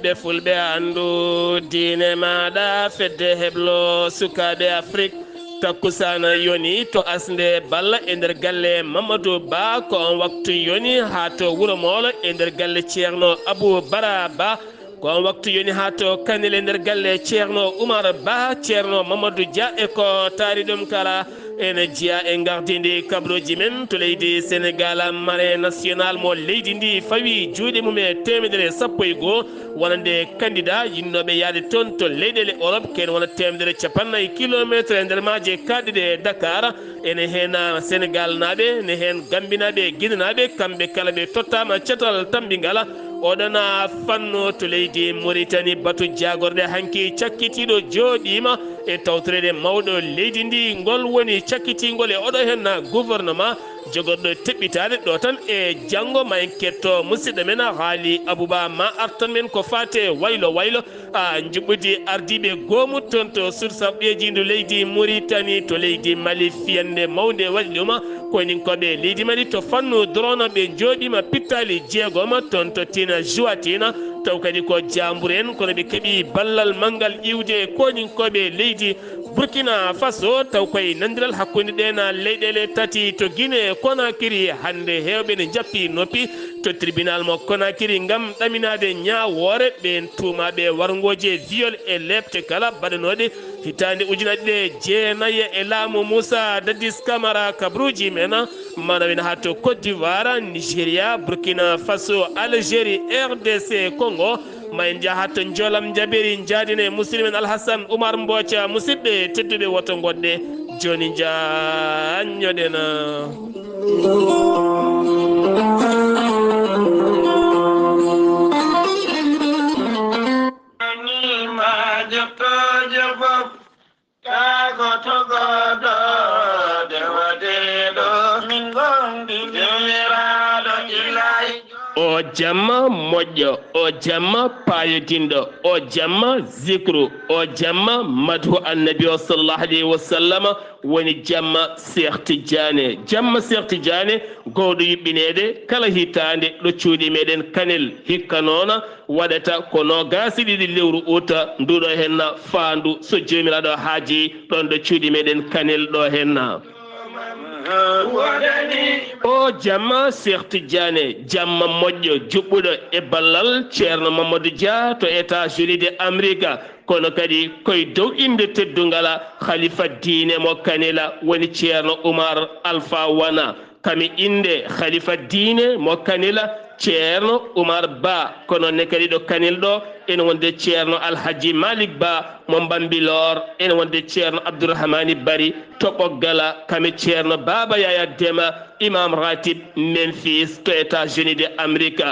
ɓiɓɓe fulɓe andu diine maɗa fedde heblo sukaɓe afrique takkusana yoni to asnde balla e nder galle Mamadou Ba ko on waktu yoni ha to wuro Molo e nder galle Ceerno Abou Bara Ba ko on waktu yoni ha to Kanel e nder galle Ceerno Oumar Ba Ceerno Mamadou Dia e ko taari ɗum kala ene jiya e gardidi kabroji men to leydi Sénégal maré national mo leydi ndi fawi juuɗe mum e 110 wonande candidat yinnoɓe yaade toon to leyɗele Europe ken wona 150 kilométre e nder maaje kadɗe Dakar ene hen Sénégal naɓe ne hen Gambinaɓe Guinénaɓe kamɓe kala ɓe tottama cetal tambingal oɗona fanno to leydi Mauritanie batu jagorɗe hanki cakkitiɗo jooɗima e tawtorede mawɗo leydi ndi ngol woni cakkitingol e oɗo hen gouvernement jogorɗo teɓɓitade ɗo tan e janggo ma en ketto musidɗo men haali Abouba ma artan men ko fate waylo a juɓɓudi ardiɓe gomu toon to sursabɗeji ndu leydi Mauritanie to leydi Mali fiyande mawde waɗi ɗum konin koɓe leydi Mali to fannu drone ɓe jooɗima pittali jeegom toon to tina Joatina taw kadi ko jambour en kono ɓe keeɓi ballal manggal iwde konin koɓe leydi Burkina Faso taw koye nandiral hakkude ɗen leyɗele tati to Guinée Conakry hande hewɓe ne jappi noppi to tribunal mo Conakry gam ɗaminade ñawore ɓen tuumaɓe wargoje viol e lebte kala baɗanoɗe hitande ujunere ɗe jeenayyi e laamu Moussa Dadis Camara kabruji men manawina ha to Côte d'Ivoire Nigéria Burkina Faso Algérie RDC Congo ma en jaha to jolam jaberi jaadine musidɗo Alhassane Oumar Mbothia musidɓe tedduɓe woto goɗɗe joni jañoɗen o jamma moƴƴo o jamma payodinɗo o jamma zicru o jamma madhu annabi o sallallahu alayhi wa sallam woni jamma Cheikh Tidiane gowɗo yuɓɓinede kala hitande ɗo cuuɗi meɗen Kanel hikka noon waɗata ko nogasi ɗiɗi lewru uta nduɗo henna faandu so jomiraɗo haaji ɗon ɗo cuuɗi meɗen Kanel ɗo henna o jamma Cheikh Tidiane jamma moƴƴo juɓɓuɗo e ballal Ceerno Mamadou Dia to États-Unis de Amérique kono kadi koye dow inde teddungala khalifa diine mo Kanela woni Ceerno Oumar Alpha Wana kami inde khalifa diine mo Kanela Ceerno Oumar Ba kono ne kadi ɗo Kanel ɗo ene wonde Ceerno Alhaji Malick Ba mo Bambilor ene wonde Ceerno Abdourahmani Bari to ɓoggala kami Ceerno Baba Yaya Dema imam ratib Memphis to États-Unis de Amérique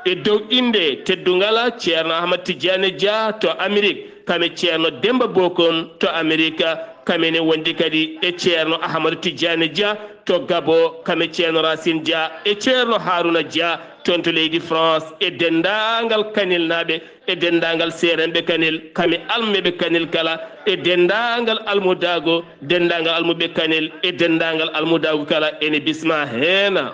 e dow inde teddungala Ceerno Ahmad Tidiane Dia to Amérique kami Ceerno Demba Bokom to Amérique kamene wondi kadi e Ceerno Ahmadou Tidiane Dia to Gabo kami Ceerno Racine Dia e Ceerno Harouna Dia toon to leydi France e dendagal Kanel naɓe e dendagal seerenɓe Kanel kami almeɓe Kanel kala e dendagal almudago dendagal almuɓe Kanel e dendagal almudago kala ene bisma heena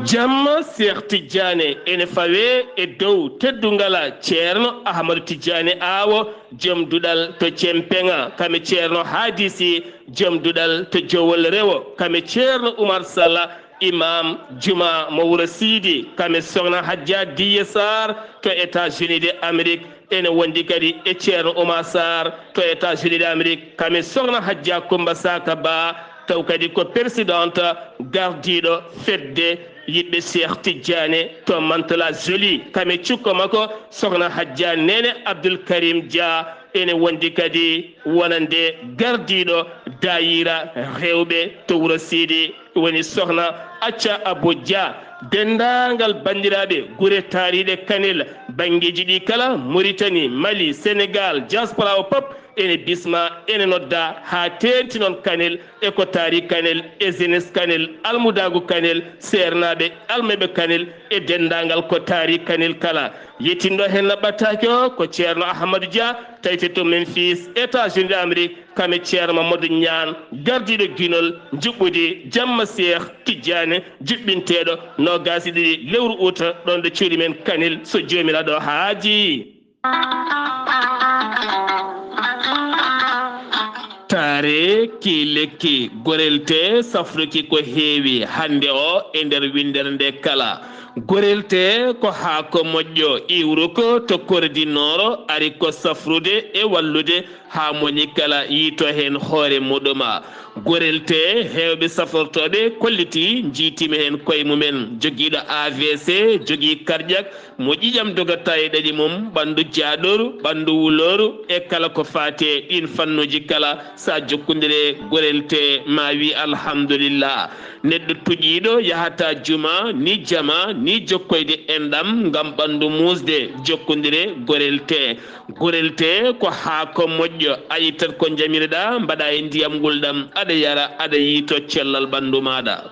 jamma Cheikh Tidiane ene fawe e dow teddungala Ceerno Ahmadou Tidiane Awo joom duɗal to Cempenga kami Ceerno Hadisi joom duɗal to Jowol Rewo kami Ceerno Oumar Salla imam juma mo wuro Sidi kami sohna Hadja Diye Sarr to États-Unis de Amérique ene wondi kadi e Ceerno Oumar Sarr to États-Unis de Amérique kami sohna Hadja Coumba Saka Ba taw kadi ko présidente gardiɗo fedde yiɓɓe Cheikh Tidiane to Mantala Joli kami cukko makko sohna Hadja Nene Abdoul Karim Dia ene wondi kadi wonande gardiɗo dayira rewɓe to wuro Sidi woni sohna Acca Abou Dia dendagal bandiraɓe gure taariɗe Kanel bangeji ɗi kala Mauritanie Mali Sénégal diaspora o pop ene bisma ene nodda ha tenti non kanel e ko taari kanel e jeunesse kanel almudagu kanel sernaɓe almeɓe kanel e dendagal ko taari kanel kala yettindo hen laɓɓataki o ko ceerno ahmadou dia tawte to Memphis États-Unis d'Amérique kame ceerno mamadou ñaan gardiɗo guinol juɓɓudi jamma cheikh tidiane juɓɓinteɗo no gasi ɗiɗi lewru août ɗon ɗo cuuɗi men kanel so jomiraɗo haaji taare ki lekki gorelte safruki ko heewi hande o e nder windere nde kala gorelte ko haako moƴƴo iwruko to kordinoro ari ko safrude e wallude ha moni kala yiito hen hoore muɗuma gorelte hewɓe safortoɓe kolliti jiitimi hen koye mumen joguiɗo AVC jogui cardiaque mo ƴiƴam dogata e ɗaɗi mum ɓandu jaaɗoru ɓandu wuloru e kala ko faate ɗin fannuji kala sa jokkodire gorelte ma wi alhamdulillah neɗɗo tuƴiɗo yahata juma ni jama ni jokkoyde enɗam ngam ɓandu musde jokkodire gorelte ko haako moƴƴo a yittat ko jamireɗa mbaɗa e ndiyam gulɗam aɗa yara aɗa yiito cellal ɓandu maɗa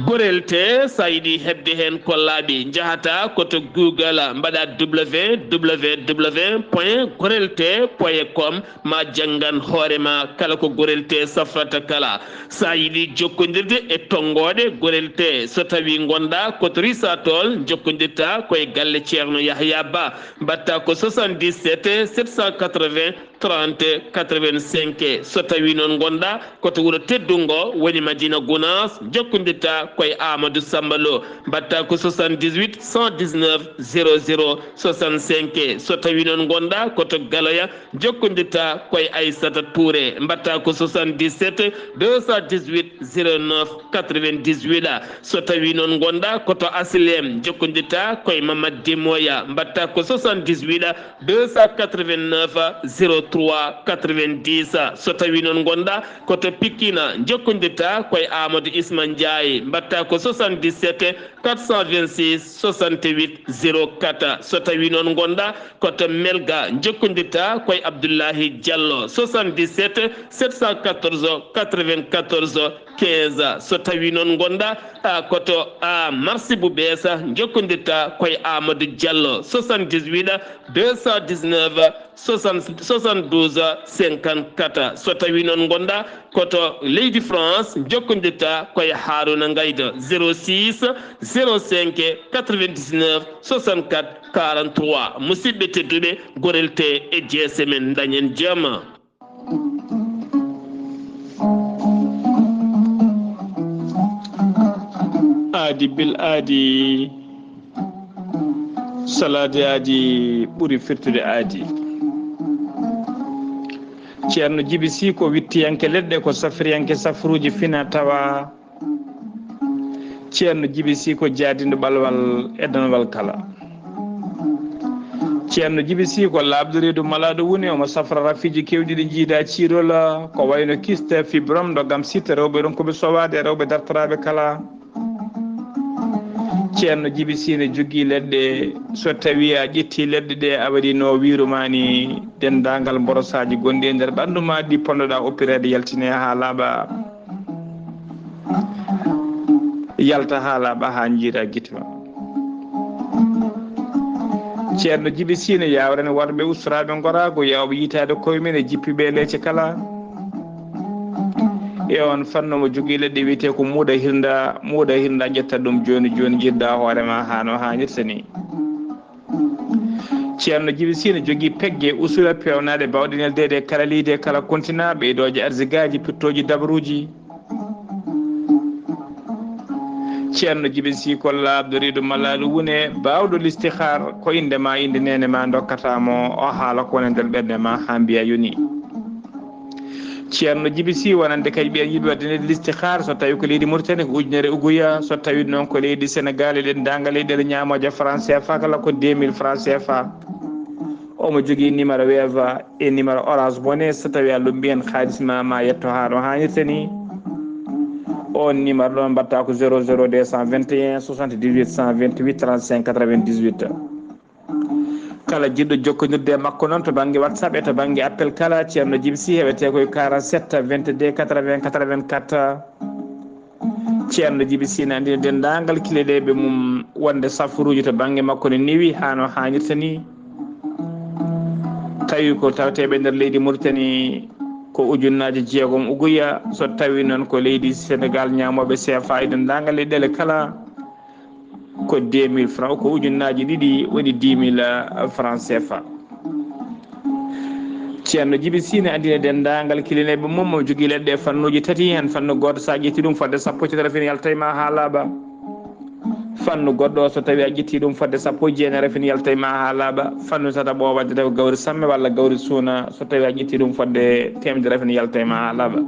gorelte sa yiɗi hebde hen ko laaɓi jahata koto Google mbaɗa www.gorelte.com ma janggan hoorema kala ko gorelte safrata kala sa yiɗi jokkodirde e tongoɗe gorelte so tawi gonɗa koto risatol jokkodirta koye galle ceerno Yahya Ba mbatta ko 77 780 30 85 so tawi noon gonɗa koto wuuro teddungo woni Madina Gounass jokkodirta koye Amadou Samba Lo mbatta ko 78 119 00 65 so tawi noon gonɗa koto Galoya jokkodirta koye Aissata Touré mbatta ko 77 218 09 98 so tawi noon gonɗa koto Aslem jokkodirta koye Mamadou Demoya mbatta ko 78 289 03 90 so tawi noon gonɗa koto Pikina jokkodirta koye Amadou Isma Ndiaye mbatta ko 77 426 68 04 so tawi noon gonɗa koto Melga jokkodirta koye Abdoullahi Diallo 77 714 94 15 so tawi noon gonɗa koto Marsibou Bessa jokkodirta koye Amadou Diallo 78 219 72 54 so tawi noon gonɗa koto leydi France jokkodirta koye Harouna Ngayda 06 05 99 64 43 musidɓe tedduɓe gorelte e jeese men dañen jaama aadi bil aadi salade aadi ɓuri firtude aadi ceerno Djiby Sy ko wittiyanke leɗɗe ko safriyanke safruji fina tawa ceerno Djiby Sy ko jaadindo ɓalwal e danwal kala ceerno Djiby Sy ko labdo reedu malaɗo woni omo safra rafiji kewɗi ɗi jiida ciirola ko wayno kiste fibrome ɗo gam sitta rewɓe ɗon koɓe sowade rewɓe dartoraɓe kala ceerno Djiby Sy ne jogui leɗɗe so tawi a ƴetti leɗɗe ɗe a waɗi no wirumani dendagal borosaji gonɗi e nder ɓandu ma ɗi ponnoɗa oppirede yaltine ha laaɓa yalta ha laaɓa ha jiira guite ma ceerno Djiby Sy ne yawrene warɓe ustoraɓe gorago yawɓe yitade koye men e jippiɓe leecce kala e on fanno mo jogui leɗɗe wiyete ko muuɗa hirda ƴetta ɗum joni joni jiɗɗa hoorema hano hannirta ni ceerno Djiby Sy ne jogui pegge usula pewnaɗe bawɗe neldede kala leydi kala continent ɓeydoje arsigaji pittoji dabruji ceerno Djiby Sy ko labdo reedu mallaɗo wune bawɗo listihar ko indema inde nene ma dokkatamo o haala ko woni nder ɓerde ma ha mbiya yoni ceerno Djiby Sy wonande kadi ɓen yiɗi wadde listihar so tawi ko leydi Mauritanie ko ujunere uguya so tawi noon ko leydi Sénégal eɗen danga leyɗele ñamoje franc CFA kala ko 2000 franc CFA omo jogui numéro Wave e numéro Orange Money so tawi a lumbihen halisma ma yetto ha no hannirta ni on numéro ɗon mbatta ko 00 221 78 128 35 98 kala jiɗɗo jokkodirde e makko noon to banggue WhatsApp e to banggue appel kala ceerno Djiby Sy heɓete koye 47 22 80 84 ceerno Djiby Sy ne andi dendagal kileɗeɓe mum wonde safaruji to banggue makko ne newi hano hannirta ni tawi ko taweteɓe nder leydi Mauritanie ko ujunnaje 6 uguya so tawi noon ko leydi Sénégal ñamoɓe CFA e dendagal leyɗele kala ko 2000 francs ko ujunnaje 2 woni 10 000 francs CFA ceerno Djiby Sy ne andine dendagal kilineɓe mum mo jogui leɗɗe e fannuji tati hen fannu goto sa ƴetti ɗum fodde sappo ci rafini yalta ma ha laaɓa fannu goɗɗo so tawi a ƴetti ɗum fodde sappo jeenayi rafini yalta ma ha laaɓa fannu tata ɓo wadde taw gawri samme walla gawri suuna so tawi a ƴetti ɗum fodde temedde rafini yalta ma ha laaɓa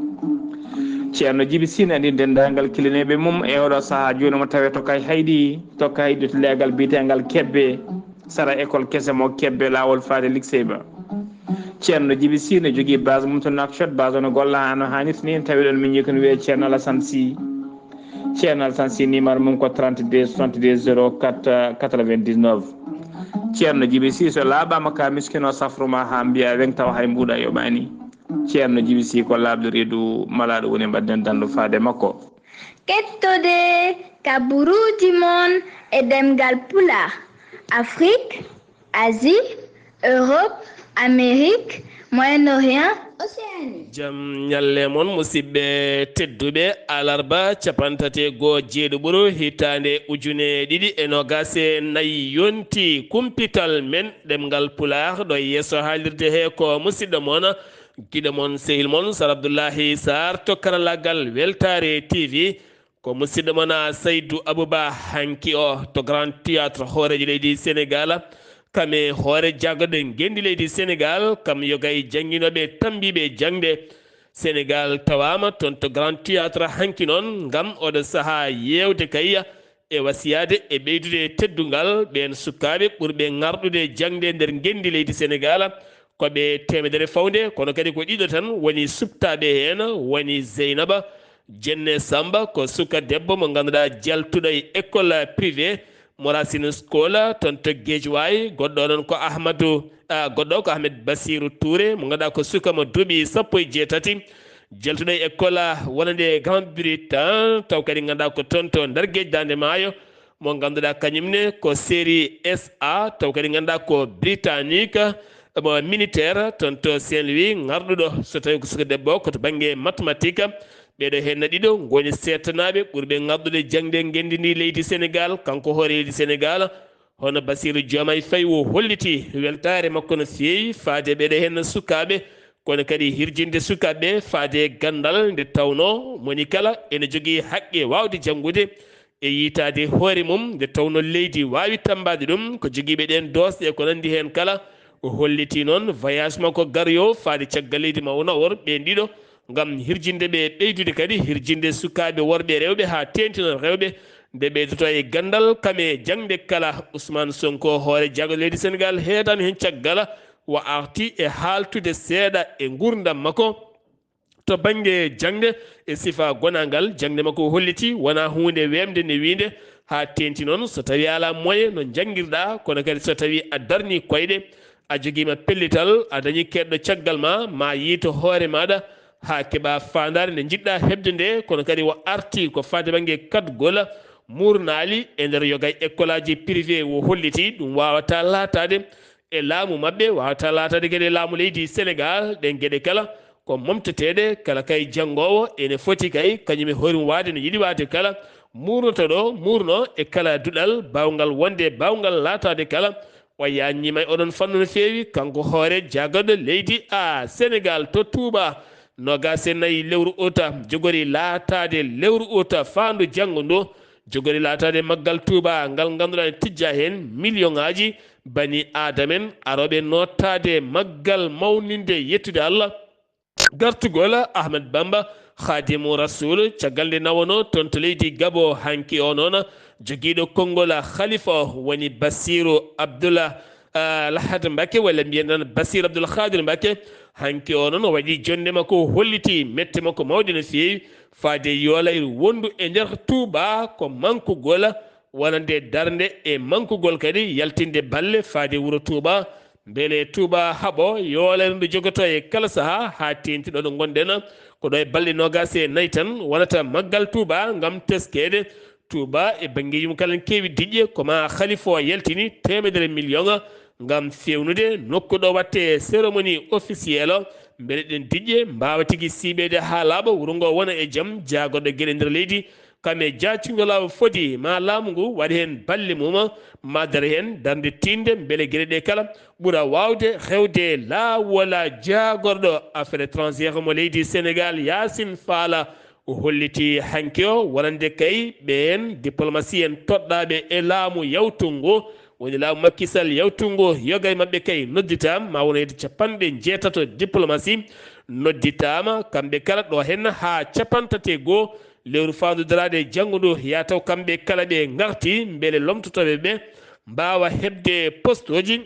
ceerno Djiby Sy ne andine dendagal kilineɓe mum e oɗo saaha joni mo tawe tokka haydi to leegal bitegal kebbe sara école kese mo kebbe lawol faade lycée ba ceerno Djiby Sy ne jogui base mum to Nouakchott base ono golla hano hannirta ni tawi ɗon min jii kono wiye ceerno Alassane Sy ceerno Alassane Sy numéro mum ko 32 62 04 99 ceerno Djiby Sy so laaɓama ka miskino safruma ha mbiya weng taw hay mbuuɗa yoɓani ceerno Djiby Sy ko laaɓde reedu malaɗo woni mbadden dandu faade makko kettode kaburuji mon e demgal pulaar Afrique Asie Europe Amérique Moyen-Orient Océanie jam ñalle mon musidɓe tedduɓe alarba capantati go jeeɗiɓuru hitande ujune ɗiɗi e nogase nayyi yonti kumpital men ɗemgal pulaar ɗo yesso haalirde he ko musidɗo moon guiɗo moon sehil moon Sar Abdoullahi Sarr to karallagal Weltare TV ko musidɗo moon Saydou Abouba hanki o to Grand Théâtre hooreji leydi Sénégal kame hoore jaggoɗe gendi leydi Sénégal kam yogay jangguinoɓe tambiɓe jangde Sénégal tawama toon to Grand Théâtre hanki noon gam oɗo saaha yewde kayya e wasiyade e ɓeydude teddungal ɓen sukaɓe ɓurɓe garɗude jangde nder gendi leydi Sénégal koɓe temedere fawde kono kadi ko ɗiɗo tan woni subtaɓe hen woni Zeynaba Jenne Samba ko suka debbo mo ganduɗa jaltuɗo e école privé Moracine School toon to Guédiawaye goɗɗo noon ko goɗɗo ko Ahmed Bassirou Touré mo ganduɗa ko suka mo duuɓi 17 jaltuɗo e école wonande Grande-Bretagne taw kadi ganduɗa ko toon to nder gueji Dande Maayo mo ganduɗa kañumne ko série SA taw kadi ganduɗa ko britannique mo militaire toon to Saint-Louis garɗuɗo so tawi ko suka debbo koto banggue mathématique ɓeɗo henna ɗiɗo goni settanaɓe ɓurɓe garɗude jangde gendini leydi Sénégal kanko hoore leydi Sénégal hono Bassirou Diomaye Faye o holliti weltare makko no feewi faade ɓeɗo henna sukaɓe kono kadi hirjinde sukaɓe faade gandal nde tawno moni kala ene jogui haqqe wawde janggude e yitade hoore mum nde tawno leydi wawi tambade ɗum ko joguiɓe ɗen dosɗe ko nandi hen kala o holliti noon voyage makko garoyo faade caggal leydi mawna or ɓen ɗiɗo gam hirjinde ɓe ɓeydude kadi hirjinde sukaɓe worɓe rewɓe ha tentino rewɓe nde ɓeydoto e gandal kame jangde kala Ousmane Sonko hoore jago leydi Sénégal heetan hen caggal wa arti e haaltude seeɗa e gurdam makko to banggue jangde e sifa gonangal jangde makko holliti wona hunde wemde ne winde ha tenti noon so tawi ala moyen no jangguirɗa kono kadi so tawi a darni koyɗe a joguima pellital a dañi keɗɗo caggal ma yiito hoore maɗa ha keeɓa fandare nde jiɗɗa hebde nde kono kadi wo arti ko fade banggue kadgol murnali e nder yogay école aji privé wo holliti ɗum wawata latade e laamu mabɓe wawata latade kadi e laamu leydi Sénégal ɗen gueɗe kala ko momteteɗe kala kay janggowo ene foti kay kañum e hoorimo wade no yiiɗi wade kala murnoto ɗo murno e kala duɗal bawgal wonde bawgal latade kala o yanñima e oɗon fannu no fewi kanko hoore jaggoɗo leydi Sénégal to Touba nogase nayyi lewru ota jogori laatade lewru ota fandu janggo ndo jogori laatade maggal Touba ngal ganduɗa ne tijja hen million ngaji bani adamen aroɓe nottade maggal mawninde yettude Allah gartugol Ahmed Bamba Khadimou Rasoul caggal nde nawono toon to leydi Gabo hanki o noon joguiɗo konngol khalifa woni Bassirou Abdoulaye Lahad Mbacké walla mbiyen tan Bassirou Abdoul Khadir Mbacké hanki o noon o waɗi jonde makko holliti mette makko mawɗe no fewi faade yoolay wondu e nder Touba ko mankugol wonande darnde e mankugol kadi yaltinde balle faade wuro Touba beele Touba haɓo yoolere nde jogoto e kala saha ha tentiɗo ɗo gonɗen ko ɗo e balɗe nogas e nayyi tan wonata maggal Touba gam teskede Touba e banggue yum kala kewi diƴƴe koma khalifa o yaltini 100 million gam fewnude nokku ɗo watte cérémonie officielle o beele ɗen diƴƴe mbawa tigui siɓede ha laaɓa wuuro ngo wona e jaam jagoɗo gueɗe nder leydi kamɓe jacugol fodi ma laamu ngu waɗi hen balle mum ma dara hen darde tinde beele gueɗe ɗe kala ɓuura wawde hewde laawol jagorɗo affaire étrangére mo leydi Sénégal Yacine Fall o holliti hanki o wonande kay ɓen diplomatie en toɗɗaɓe e laamu yawtungu woni laamu Macky Sall yawtungu yoga e mabɓe kay nodditama ma wona yede 80 diplomatie nodditama kamɓe kala ɗo hen ha 31 lewru fandudarade janggo ndu ya taw kamɓe kala ɓe garti beele lomtotoɓe ɓe mbawa hebde poste oji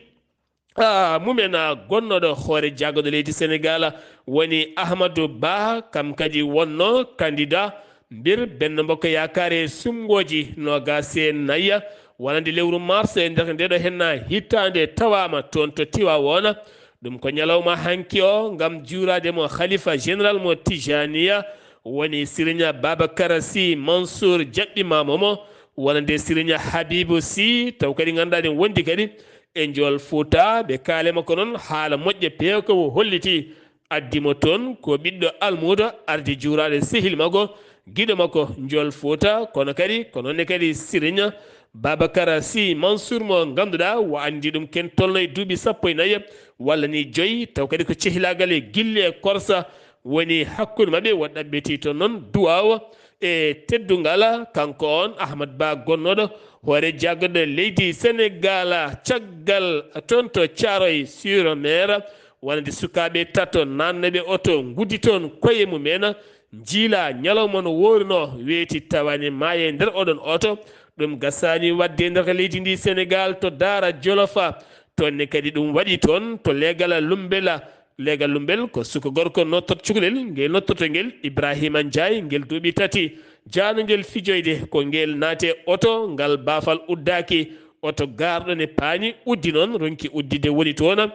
mumen gonnoɗo hoore jaggoɗo leydi Sénégal woni Ahmadou Ba kam kadi wonno candidat mbir Benno Bokk Yakare sumgoji nogas e nayyi wonande lewru mars e nder ndeɗo henna hittande tawama toon to Tivaouane ɗum ko ñalawma hanki o gam juurademo khalifa général mo Tijaniya woni Serigne Babacar Sy Mansour jaɓɓimamomo wonande Serigne Habibou Sy taw kadi ganduɗa ɗen wondi kadi e Ndiol Fouta ɓe kalema ko noon haala moƴƴe peew ko holliti addimo toon ko ɓiɗɗo almudo arde juurade sehil makko guiɗo makko Ndiol Fouta kono kadi ko nonne kadi Serigne Babacar Sy Mansour mo ganduɗa wo andi ɗum ken tolno e duuɓi 14 walla ni 5 taw kadi ko cehilagal e guille e korsa woni hakkude mabɓe woɗɗaɓɓeti toon noon duwaw e teddungal kanko on Ahmad Ba gonnoɗo hoore jaggoɗo leydi Sénégal caggal toon to Thiaroye sur Mer wonande sukaɓe tato nanneɓe oto guddi toon koye mumen jiila ñalawma no worino weeti tawani maaye nder oɗon oto ɗum gassani wadde nder leydi ndi Sénégal to Daara Jolofa tonne kadi ɗum waɗi toon to leegal lumbel ko suka gorko nottoto cukalel ngel nottoto ngel Ibrahima Ndiaye ngel duuɓi tati janogel fijoyde ko ngel naate oto ngal baafal uddaki oto garɗo ne paani uddi noon ronki uddide woni toon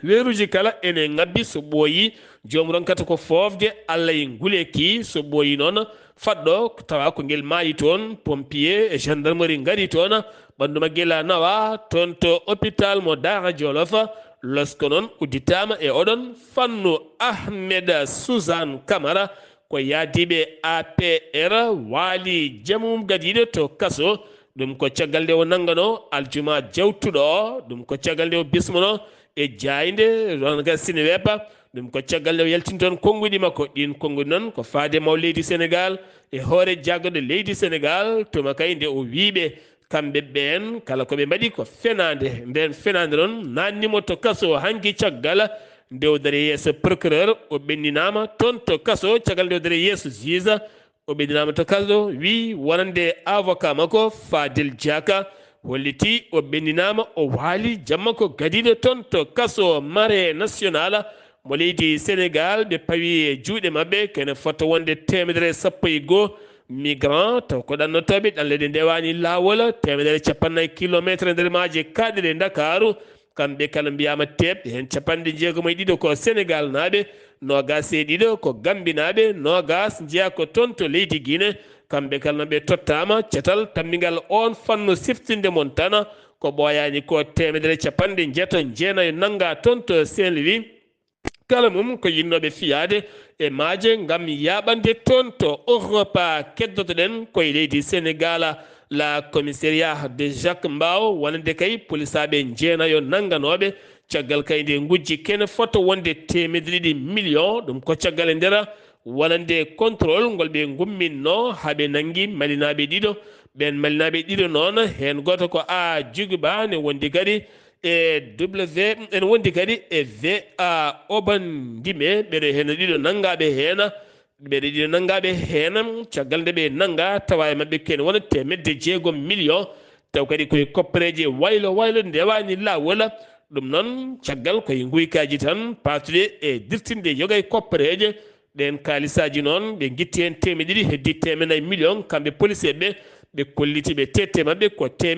weeruji kala ene ngabbi so ɓooyi joom ronkata ko fofde Allah e nguleki so ɓooyi noon faɗɗo tawa ko ngel maayi toon pompier e gendarmerie ngari toon ɓandu maggel nawa toon to hôpital mo Daara Jolof losko noon udditama e oɗon fannu Ahmed Suzane Camara ko yaadiɓe APR waali jamum gadiɗo to kaso ɗum ko caggal nde o nanggano aljuma jawtuɗo ɗum ko caggal nde o bismono e jayde ronga Seneweb ɗum ko caggal nde o yaltini toon konguɗi makko ɗin konguɗi noon ko faade maw leydi Sénégal e hoore jaggoɗo leydi Sénégal tuma kay nde o wiiɓe kamɓe ɓen kala koɓe mbaɗi ko fenade nden fenade noon nannimo to kaso hanki caggal nde o daari yeeso procureur o ɓenninama toon to kaso caggal nde o daari yeeso juge o ɓenninama to kaso wi wonande avocat makko Fadel Diaka holliti o ɓenninama o waali jamma ko gadiɗo toon to kaso Maré national mo leydi Sénégal ɓe pawi e juuɗe mabɓe kene fota wonde 111 migrant taw ko ɗannotoɓe ɗanleɗe ndewani lawol 150 kilométre nder maaje kaɗeɗe Dakaru kamɓe kala mbiyama teɓ hen 60 ko Sénégal naaɓe nogas e ɗiɗo ko Gambi naaɓe nogas jeeya ko toon to leydi Guinée kamɓe kala ɓe tottama cetal tammigal on fanno siftinde mon tan ko ɓooyani ko 169 nanga toon to Saint-Louis kala mum ko yinnoɓe fiyade e maaje ngam yaɓande toon to Europa keddotoɗen koye leydi Sénégal la commissariat de Jacques Mbao wonande kay polisaɓe jeenayo nangganoɓe caggal kay nde gujji kene fota wonde 200 millions ɗum ko caggal e nder wonande contrôle ngol ɓe gumminno haaɓe nanggi malinaɓe ɗiɗo ɓen malinaɓe ɗiɗo noon hen goto ko a Djiouba ne wondi kadi e w en wondi kadi e va obandime ɓeɗo hen ɗiɗo nangaɓe hen ɓeɗo ɗiɗo nangaɓe hen caggal nde ɓe nanga tawa e mabɓe kene wona 6 millions taw kadi koye koppareje waylo ndewani lawol ɗum noon caggal koye guykaji tan patuɗe e dirtinde yoga e koppareje ɗen kalisaji noon ɓe guitti hen 200 heddi 4 millions kamɓe police ɓe ɓe kolliti ɓe tette maɓɓe ko 4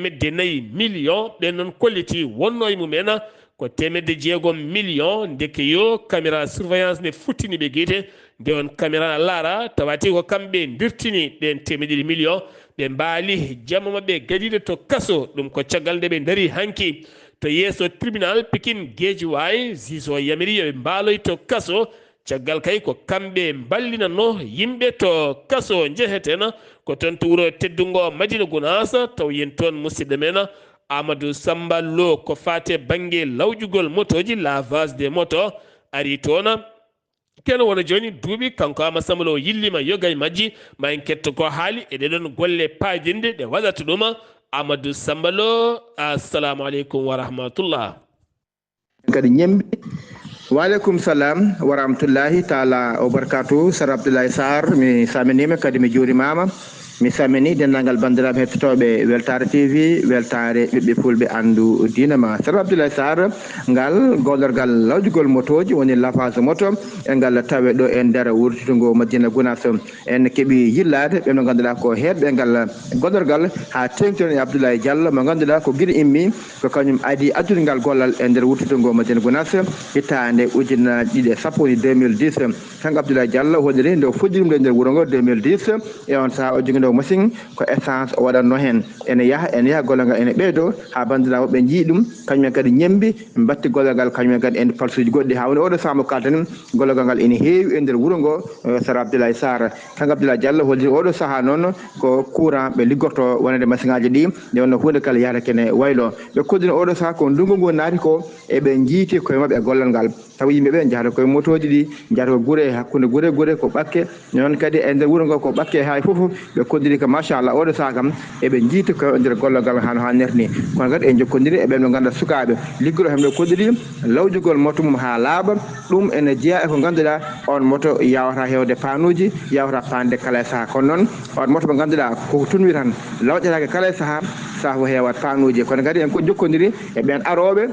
million ɓe noon kolliti wonno e mumena ko 6 million ndeke yo caméra surveillance ne futtini ɓe guite nde on caméra laara tawati ko kamɓe dirtini ɗen 2 million ɓe mbaali jamma maɓɓe gadide to kaso ɗum ko caggal nde ɓe daari hanki to yeeso tribunal Pikine Guédiawaye juge o yamiri yoɓe mbaaloy to kaso caggal kay ko kamɓe ballinanno yimɓe to kaso jeheten ko toon to wuro teddungo Madina Gounass taw yen toon musidɗo men Amadou Samba Lo ko fate banggue lawƴugol motoji lavage des motos ari toon kene wona joni duuɓi kanko Amadou Samba Lo yillima yogay majji ma en ketto ko haali e ɗeɗon golle paadinde ɗe waɗata ɗum Amadou Samba Lo assalamu aleykum wa rahmatullah kadi ñembi waaleykum salam wa rahmatullahi taala wa barakatuh Sar Abdoulaye Sarr mi saminima kadi mi juurimama mi samini denndangal bandiraɓe hettotoɓe Weltare TV weltare ɓiɓɓe fulɓe andu diina ma Sar Abdoulaye Sarr ngal gollorgal lawjugol motoji woni lavage moto e ngal tawe ɗo e nder wurtutugo Madina Gounass en keeɓi yillade ɓe no ganduɗa ko heɗɓe ngal gollorgal ha tengtiron e Abdoulaye Diallo mo ganduɗa ko guiɗo immi ko kañum adi addude ngal gollal e nder wurtutugo Madina Gounass hittande ujunaji ɗiɗi e sappo woni 2010 kanko Abdoulaye Diallo holliri nde o fuɗɗiri ɗum e nder wuuro ngo 2010 e on saaha o jogui machine ko essence o waɗatno hen ene yaaha gollal ngal ene ɓeydo ha bandiraɓe ɓe jii ɗum kañumen kadi ñembi batti gollal ngal kañumen kadi ende palsuji goɗɗi ha woni oɗo saamo kalten gollal ngal ene heewi e nder wuuro ngo Sara Abdoulaye Sarr kanko Abdoulaye Diallo holliri oɗo saaha noon ko courant ɓe liggorto wonande machine ngaji ɗi nde wonno hunde kala yahata kene waylo ɓe koddini oɗo saaha ko ndungu ngu naati ko eɓe jiiti koye mabɓe e gollal ngal taw yimɓeɓe jahata koye motoji ɗi jahata ko guure hakkude guure ko ɓakke noon kadi e nder wuuro ngo ko ɓakke hay foof ɓe koddiri ko machallah oɗo saaha kam eɓe jiiti koye nder gollal ngal hano hannirta ni kono kadi e jokkodiri e ɓen ɓe ganduɗa sukaɓe liggoɗo hen ɓe koddiri lawjugol moto mum ha laaɓa ɗum ene jeeya e ko ganduɗa on moto yawata hewde panuji yawata fande kala e saaha kono noon on moto mo ganduɗa koko tunwi tan lawƴatake kala e saaha ko hewat panuji kono kadi en ko jokkodiri e ɓen aroɓe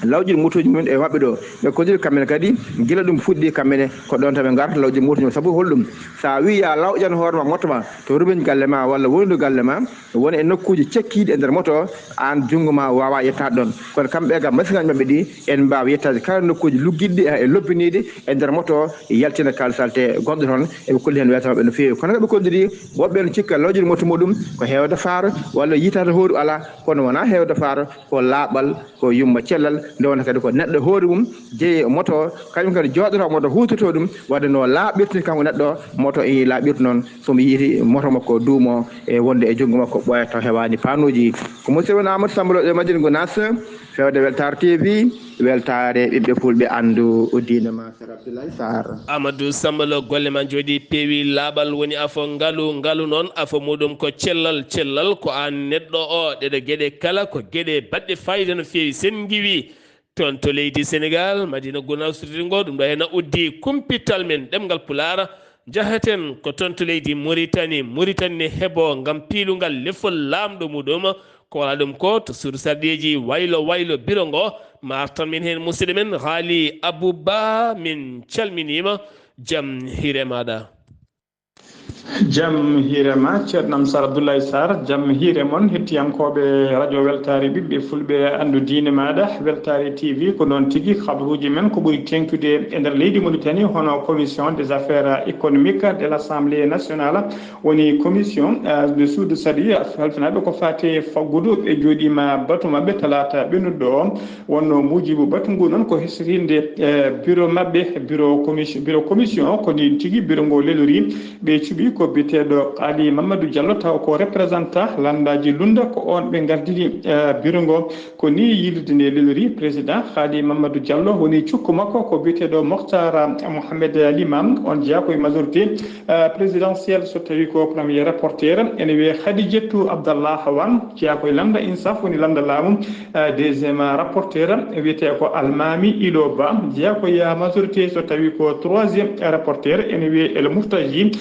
lawƴude motoji mumen e mabɓe ɗo ɓe kodiri kamɓene kadi guila ɗum fuɗɗi kamɓene ko ɗon tan ɓe garta lawƴude motoji mumen saabu holɗum sa wi ya lawƴan hoorema moto ma to ruben galle ma walla wondu galle ma woni e nokkuji cekkiɗi e nder moto an junngo ma wawa yettade ɗon kono kamɓe gam machine ngaji mabɓe ɗi en mbawa yettade kala nokkuji luggiɗɗi e lobbiniɗi e nder moto yaltina kalsalte gonɗo toon eɓe kolli hen wiyata mabɓe no fewi kono ɓe koddiri woɓɓe no cikka lawƴude moto muɗum ko hewde faaro walla yitade hoori ala kono wona hewde faaro ko laaɓal ko yumma cellal nde wonta kadi ko neɗɗo hoori mum jeeyi moto kañum kadi jooɗoto moto hutoto ɗum wadde no laaɓirtini kanko neɗɗo moto i laaɓirta noon somo yiiti moto makko duumo e wonde e junngo makko ɓooya taw hewani panuji ko musidɗo Amadou Samba Lo e Madina Gounass fewde Weltare TV weltare ɓiɓɓe fulɓe andu diina ma Sar Abdoulaye Sarr Amadou Samba Lo golle ma jooɗi peewi laaɓal woni afo ngaalu noon afo muɗum ko cellal ko an neɗɗo o ɗeɗo gueɗe kala ko gueɗe baɗɗe fayida no fewi sen giwi toon to leydi Sénégal Madina Gounass ngo ɗum ɗo hen uddi kumpital men ɗemgal Pulaar jahaten ko toon to leydi Mauritanie ne heeɓo gam piilungal lefol lamɗo muɗum ko wala ɗum ko to suudu sarɗeji waylo biro ngo ma artan min hen musidɗo men Haali Abouba min calminima jaam hiire maɗa jaam hiirema ceerno Sar Abdoulaye Sarr jaam hiire moon hettiyankoɓe radio weltare ɓiɓɓe fulɓe andu diine maɗa weltare TV ko noon tigui habaruji men ko ɓuuri tengtude e nder leydi Mauritanie hono commission des affaires économiques de l'Assemblée nationale woni commission de suudu sadi halfinaɓe ko fate faggudu ɓe jooɗima batu mabɓe talata ɓennuɗo o wonno mujibu batu ngu noon ko hesirinde bureau mabɓe bureau commission koni tigui bureau ngo lelori ɓe cuɓi ko biteɗo Ali Mamadou Diallo taw ko représentant landaji lunda ko on ɓe gardiri bureau ngo ko ni yilde nde lelori président Ali Mamadou Diallo woni cukku makko ko biteɗo Mokhtar Mohamed Limam on jeeya koye majorité présidentielle so tawi ko premier rapporteur ene wiye Khadijatou Abdallah Wan jeeya koye landa insaf woni landa laamu deuxiéme rapporteur wiyete ko Almami Ilo Ba jeeya koye majorité so tawi ko troisiéme rapporteur ene wiye El Mourtaji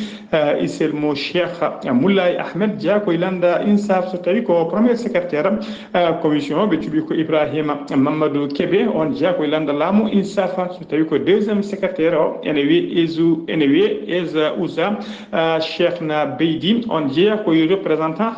iselmo Cheikh Moulay Ahmed Dia koye landa INSAF so tawi ko premier secrétaire commission ɓe cuɓi ko Ibrahima Mamadou Kébé on Dia koye landa laamu INSAF so tawi ko deuxiéme secrétaire o ene wiye Eza Ouza Cheikhna Beydi on jeeya koye représentant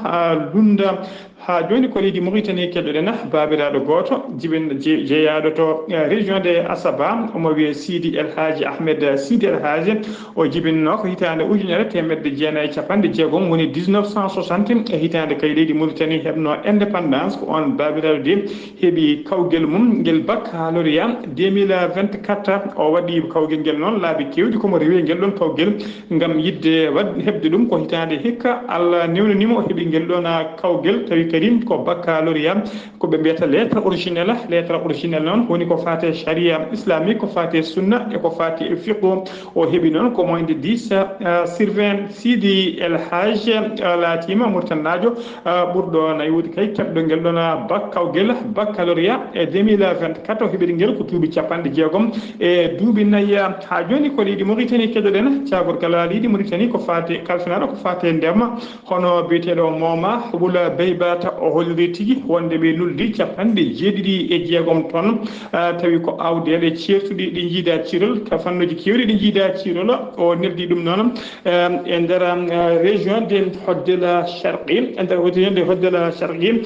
Lunda ha joni ko leydi Mauritanie keɗoɗen babiraɗo goto jeeyaɗo to région de Asaba omo wiye Sidi El Hadji Ahmed Sidi El Hadji o jibinno ko hitande ujunere temedde jeenayyi capanɗe jeegom woni 1960 e hitande kay leydi Mauritanie heɓno indépendance ko on babiraɗo de heeɓi kawguel mum guel baccalauréat 2024 o waɗi kawguel guel noon laabi kewɗi komo rewi guel ɗon kawguel gam yidde heɓde ɗum ko hitande hikka Allah newnanimo o heeɓi guel ɗon kawguel tawi karim ko baccalauréat ko ɓe mbiyata lettre originelle noon woni ko fate sharia islamique ko fate sunna e ko fate fiqh o heeɓi noon ko moyde 10 sur 20 Sidi El Hadj laatima murtannajo ɓurɗo naywude kay keɓɗo guel ɗon kawguel baccalauréat e 2024 o heeɓiri guel ko duuɓi capanɗe jeegom e duuɓi nayyi ha joni ko leydi Mauritanie keɗoɗen cagorgal leydi Mauritanie ko fate kalfinaɗo ko fate ndema hono biyeteɗo Moma Wula Beybata o holliri tigui wonde ɓe nuldi capanɗe jeeɗiɗi e jeegom tonnes tawi ko awɗele certuɗi ɗi jiida cirol ka fannuji kewɗi ɗi jiida cirol o neldi ɗum noon e nder région de Hoddela Sharqi e nder région de Hoddela Sharqi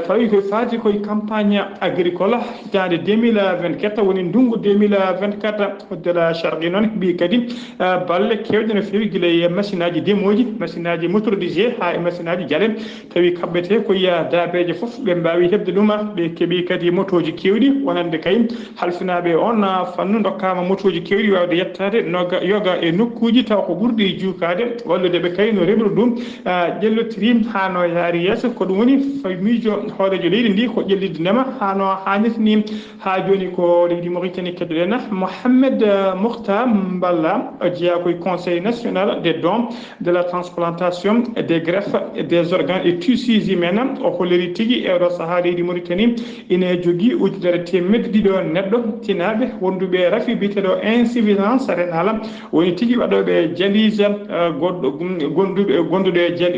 tawi koye fati koye campagne agricole hitande 2024 woni ndungu 2024 Hoddela Sharqi noon heeɓi kadi balle kewɗe no fewi guila e machine aji ndemoji machine aji motorisé ha e machine aji jaale tawi kaɓɓete koye daabeje foof ɓe mbawi heɓde ɗum ɓe keeɓi kadi motoji kewɗi wonande kay halfinaɓe on fannu dokkama motoji kewɗi wawde yettade yoga e nokkuji taw ko ɓurɗi juukade walludeɓe kay no remru ɗum ƴellotiri ha no yaari yesso ko ɗum woni miijo hoorejo leydi ndi ko ƴellide ndema ha no hannirtini ha joni ko leydi Mauritanie keddoɗen Mohamed Mokhtar Mballa jeeya koye conseil national des dons de la transplantation des greffes des organes et tissus humains o holliri tigui e oɗo saaha leydi Mauritanie ine jogui ujunere temedde ɗiɗo neɗɗo tinaɓe wonduɓe rafi biteɗo insuffisance rénale woni tigui waɗoɓe dialyse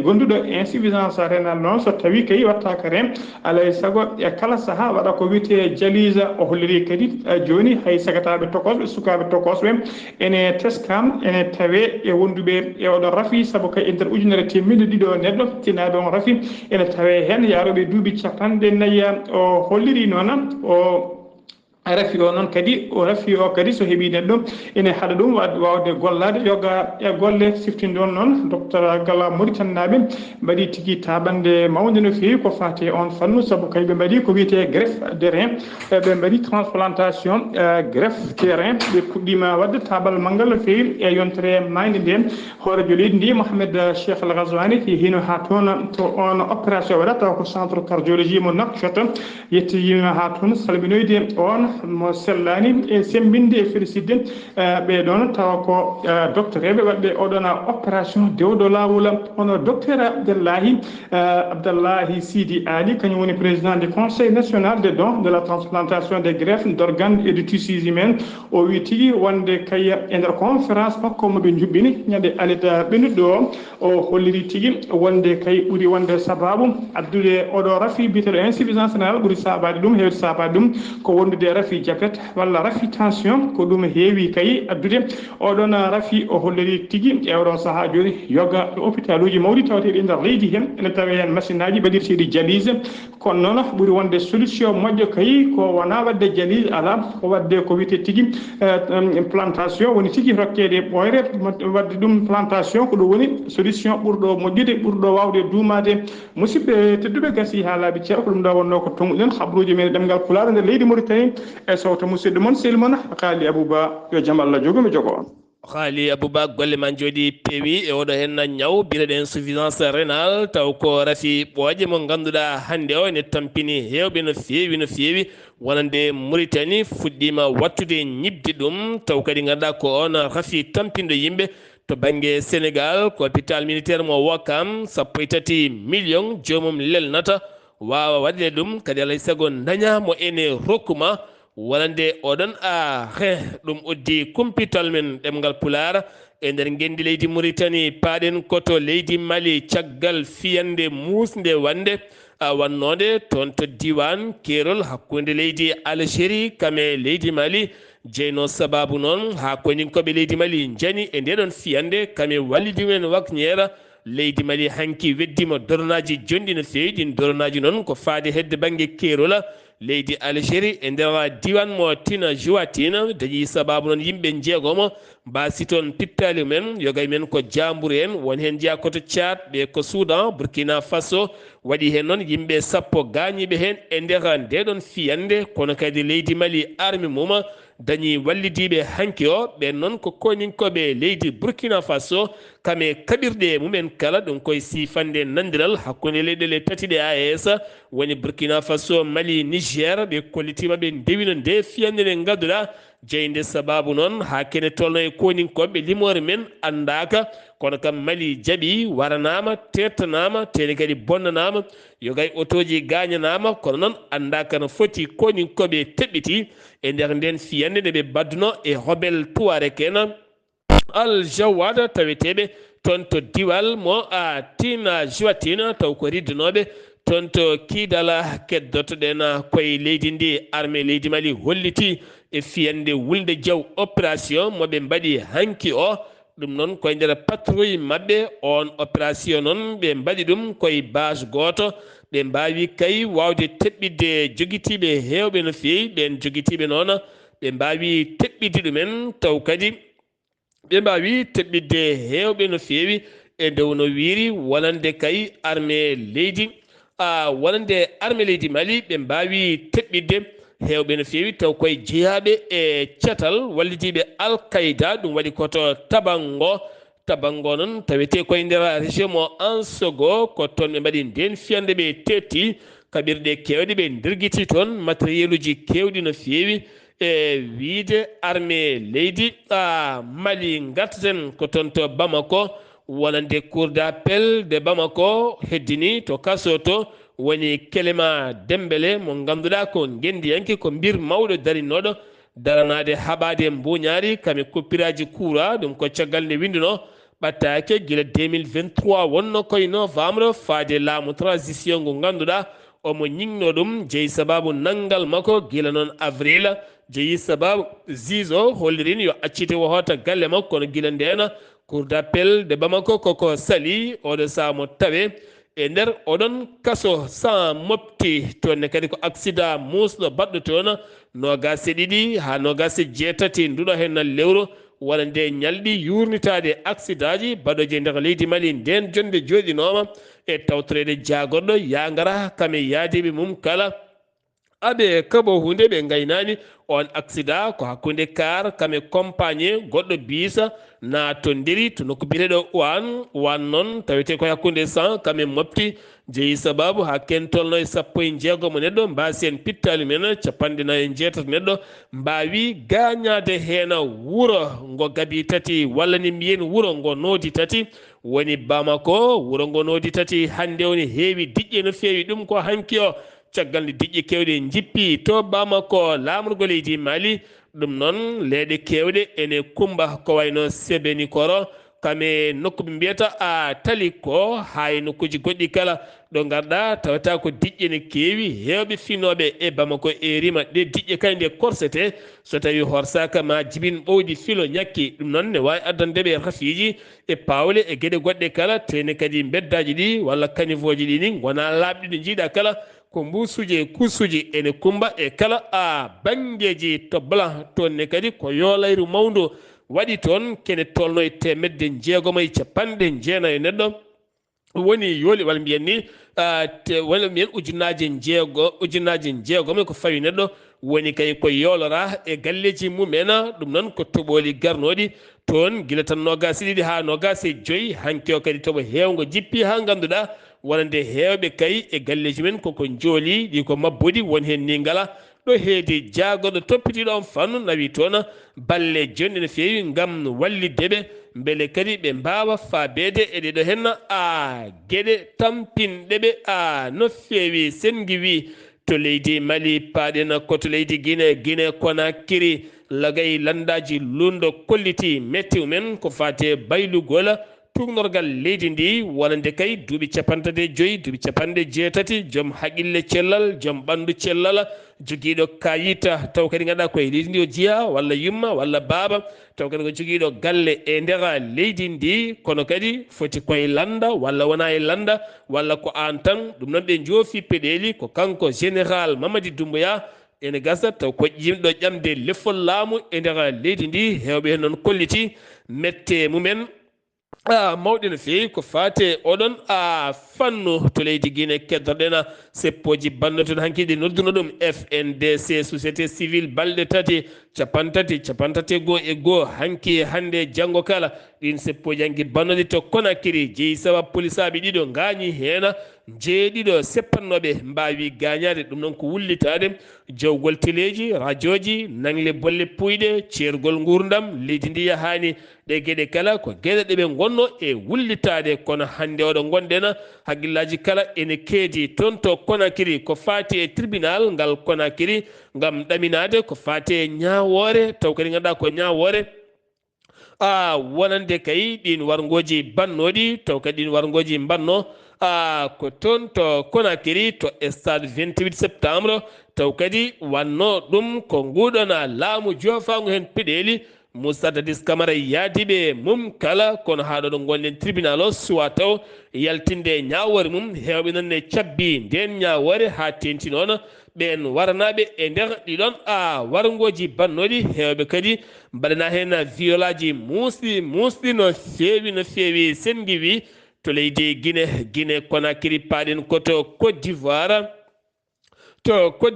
gonduɗo insuffisance rénale noon so tawi kay wattaka ren alay saago e kala saaha waɗa ko wiyete dialyse o holliri kadi joni hay sagataɓe tokosɓe sukaɓe tokosɓe ene teskam ene tawe e wonduɓe e oɗon rafi saabu kay e nder ujunere temedde ɗiɗo neɗɗo tinaɓe on rafi ene tawe hen yaroɓe duuɓi capanɗe nayyi o holliri noon o rafi o noon kadi o rafi o kadi so heeɓi neɗɗo ene haɗa ɗum wawde gollade yoga e golle siftinde on noon docteur Gala Mauritannaɓe mbaɗi tigui taɓande mawde no fewi ko fate on fannu saabu kay ɓe mbaɗi ko wiyete greffe de rein ɓe mbaɗi transplantation greffe de rein ɓe puɗɗima wadde taɓal manggal no fewi e yontere mayde nden hoorejo leydi ndi Mohamed Cheikh Al Ghazouani hino ha toon to on opération waɗa taw ko centre cardiologie mo Nouakchott yettoyima ha toon salminoyde on mo sellani e sembinde e félicide ɓeɗon tawa ko docteur ɓe waɗɓe oɗon opération dewɗo lawol hono docteur Abdallahi Sidi Ali kañum woni président du conseil national des dons de la transplantation des greffes d'organes et de tissus humains o wi tigui wonde kay e nder conférence makko mo ɓe juɓɓini ñande alida ɓennuɗo o holliri tigui wonde kay ɓuuri wonde sababu addude oɗo rafi biteɗo insuffisance rénale ɓuuri sabade ɗum hewde sabade ɗum ko wondude rafi diabète walla rafi tension ko ɗum heewi kay addude oɗon rafi o holliri tigui e oɗon saaha joni yoga ɗo hôpital uji mawɗi tawateɗi nder leydi hen ene tawa hen machine aji mbaɗirteɗi dialyse kono noon ɓuuri wonde solution moƴƴo kay ko wona wadde dialyse ala ko wadde ko wiyete tigui plantation woni tigui rokkede ɓoyre wadde ɗum plantation ko ɗum woni solution ɓurɗo moƴƴude ɓurɗo wawde duumade musidɓe tedduɓe gasi ha laaɓi ceeɗa ko ɗum ɗo wonno ko tonguɗen habruji men ɗemgal pulaar nder leydi Mauritanie e sawto musidɗo moon selmon Haali Abouba yo jaam Allah jogo mi jogo on Haali Abouba golle man jooɗi peewi e oɗo hen ñaw bireɗen insuffisance rénale taw ko rafi ɓooƴe mo ganduɗa hande o ene tampini hewɓe no fewi wonande Mauritanie fuɗɗima wattude ñibde ɗum taw kadi ganduɗa ko on rafi tampinde yimɓe to banggue Sénégal ko hôpital militaire mo Ouakam 13 millions jomum lelnata wawa waɗde ɗum kadi alay saago daña mo ene rokkuma walande oɗon a ɗum uddi kumpital men ɗemgal pulara e nder gendi leydi Mauritanie paaɗen koto leydi Mali caggal fiyande musde wande wannode toon to diwan kerol hakkunde leydi Algérie kame leydi Mali jeyno sababu noon ha koninkoɓe leydi Mali jani e ndeɗon fiyande kame wallidi men wakñera leydi Mali hanki weddima doronaji jonɗi no fewi ɗin doronaji noon ko faade hedde banggue kerola leydi Algérie e nder diwan mo Tina Joatina dañi sababu noon yimɓe jeegomo mbasi toon pittali men yogay men ko Jambour en won hen jeeya koto Tchad ɓe ko Soudan Burkina Faso waɗi hen noon yimɓe sappo gañiɓe hen e nder ndeɗon fiyande kono kadi leydi Mali armi mum dañi wallidiɓe hanki o ɓen noon ko koninkoɓe leydi Burkina Faso kame kaɓirɗe mumen kala ɗum koye sifande nandiral hakkude leyɗele tati ɗe AES woni Burkina Faso Mali Niger ɓe kollitima ɓe ndewino nde fiyande nde gadduɗa jeyde sababu noon ha kene tolno e koninkoɓe limore men andaka kono kam Mali jaaɓi waranama tettanama tene kadi bonnanama yogay otoji gañanama kono noon andaka no foti koninkoɓe teɓɓiti e nder nden fiyande nde ɓe badduno e Hobel Touareg en Al Jawad taweteɓe toon to diwal mo a Tina Joatina taw ko riddunoɓe toon to Kidala keddotoɗen koye leydi ndi armée leydi Mali holliti e fiyande wulde jaw opération moɓe mbaɗi hanki o ɗum noon koye nder patrouille mabɓe on opération noon ɓe mbaɗi ɗum koye base goto ɓe mbawi kay wawde teɓɓidde joguitiɓe hewɓe no fewi ɓen joguitiɓe noon ɓe mbawi teɓɓidde ɗumen taw kadi ɓe mbawi teɓɓidde hewɓe no fewi e dow no wiiri wonande kay armée leydi wonande armée leydi Mali ɓe mbawi teɓɓidde hewɓe no fewi taw koye jeeyaɓe e cetal wallidiɓe Al-Qaïda ɗum waɗi koto tabango noon tawete koye nder région mo Ansogo ko toon ɓe mbaɗi nden fiyande ɓe tetti kaɓirɗe kewɗe ɓe dirguiti toon matériel uji kewɗi no fewi e wiide armée leydi Mali gartaten ko toon to Bamako wonande cour d'appel de Bamako heddini to kaso to woni Kelema Dembélé mo ganduɗa ko gendiyanke ko mbir mawɗo darinoɗo daranade haɓade mbuñaari kame coppiraji coura ɗum ko caggal nde winduno ɓattake guila 2023 wonno koye novembre faade laamu transition ngu ganduɗa omo ñingno ɗum jeeyi sababu nanggal makko guila noon avril jeeyi sababu zizo hollirin yo accite wo hoota galle makko kono guila ndena cour d'appel de Bamako koko sali oɗo saha mo tawe e nder oɗon kaso sans mofti toonne kadi ko accident musɗo baɗɗo toon nogas e ɗiɗi ha nogas e jeetati nduɗo hen lewru walla nde ñalɗi yurnitade accident ji baɗoje nder leydi Mali nden jonde joɗinoma e tawtorede jagorɗo yagara kame yaadiɓe mum kala aɓe kaɓo hunde ɓe gaynani on accident ko hakkude car kame compagnie goɗɗo biisa natondiri to nokku biyeteɗo wan noon tawete koye hakkude 100 kame mofti jeeyi sababu ha ken tolno e 16 neɗɗo mbasi en pittali men 49 neɗɗo mbawi gañade hen wuuro ngo gaabi tati walla ni mbiyen wuuro ngo noodi tati woni Bamako wuuro ngo noodi tati hande woni heewi diƴƴe no fewi ɗum ko hanki o caggal nde diƴƴe kewɗe jippi to Bamako lamrugo leydi Mali ɗum noon leeɗe kewɗe ene kumba ko wayno Sebeni Koro kame nokku ɓe mbiyata a tali ko hay nokkuji goɗɗi kala ɗo garɗa tawata ko diƴƴe ne kewi hewɓe finoɓe e Bamako e rima ɗe diƴƴe kay nde korsete so tawi horsaka ma jibin ɓowdi filo ñakki ɗum noon ne wawi addandeɓe rafiji e pawle e gueɗe goɗɗe kala tene kadi beddaji ɗi walla caniveau ji ɗi ni gona laaɓɗi ɗi jiiɗa kala ko mbusuji e kusuji ene kumba e kala a banggueji to blanc toonne kadi ko yolayru mawdu waɗi toon kene tolno e 150 neɗɗo woni yooli walla mbiyen ni walla mbiyen ujunnaje jeegom ko fawi neɗɗo woni kay ko yoolora e galleji mumen ɗum noon ko toɓoli garnoɗi toon guila tan nogas e ɗiɗi ha nogas e joyyi hanki o kadi toɓo hewgo jippi ha ganduɗa wonande hewɓe kay e galleji men koko jooli ɗi ko mabbuɗi won hen ni ngala ɗo heedi jaagoɗo toppitiɗo on fannu nawi toon balle jonɗe no fewi gam walliddeɓe beele kadi ɓe mbawa faabede e ɗeɗo henna a gueɗe tampinɗeɓe no fewi sen giwi to leydi Mali paaɗen koto leydi Guinée Conakry lagay landaji lundo kolliti météo men ko fate baylugol tugnorgal leydi ndi wonande kay duuɓi 55 duuɓi jeetati joom haqille cellal joom ɓandu cellal joguiɗo kayita taw kadi ganduɗa koye leydi ndi o jiya walla yumma walla baaba taw kadi ko joguiɗo galle e nder leydi ndi kono kadi foti koye landa walla wona e landa walla ko an tan ɗum noon ɓe joofi peɗeli ko kanko général Mamady Doumbouya ene gasa taw ko yimɗo ƴamde leffol laamu e nder leydi ndi hewɓe hen noon kolliti mette mumen mawɗi no feewi ko fate oɗon fannu to leydi Guinée keddoɗen seppoji bannoton hankkidi nodduno ɗum FNDC société civile balɗe tati capantati goo hanki hande janggo kala ɗin seppoji hanki bannoɗi to Conakry jeeyi sabab polisaɓe ɗiɗo gañi hen jeeɗiɗo seppannoɓe mbawi gañade ɗum noon ko wullitade jawgol téléji radio ji nangle bolle puyɗe ceergol gurdam leydi ndi yahani ɗe gueɗe kala ko gueɗe ɗeɓe gonno e wullitade kono hande oɗo gonɗen haqqillaji kala ene keedi toon to Conakry ko fati e tribunal ngal Conakry gam ɗaminade ko fati e ñawore taw kadi ganduɗa ko ñawore wonande kay ɗin wargoji bannoɗi taw kadi ɗin wargoji banno ko toon to Conakry to stade 28 septembre taw kadi wanno ɗum ko nguɗona laamu jofagu hen peɗeli Moussa Dadis Camara yaadiɓe mum kala kono haɗo ɗo gonɗen tribunal o suwa taw yaltinde ñawore mum hewɓe noon ne cabbi nden ñawore ha tenti noon ɓen waranaɓe e nder ɗiɗon wargoji bannoɗi hewɓe kadi mbaɗana hen violaji musɗi no feewi sen giwi to leydi Guinée Conakry paaɗen koto Côte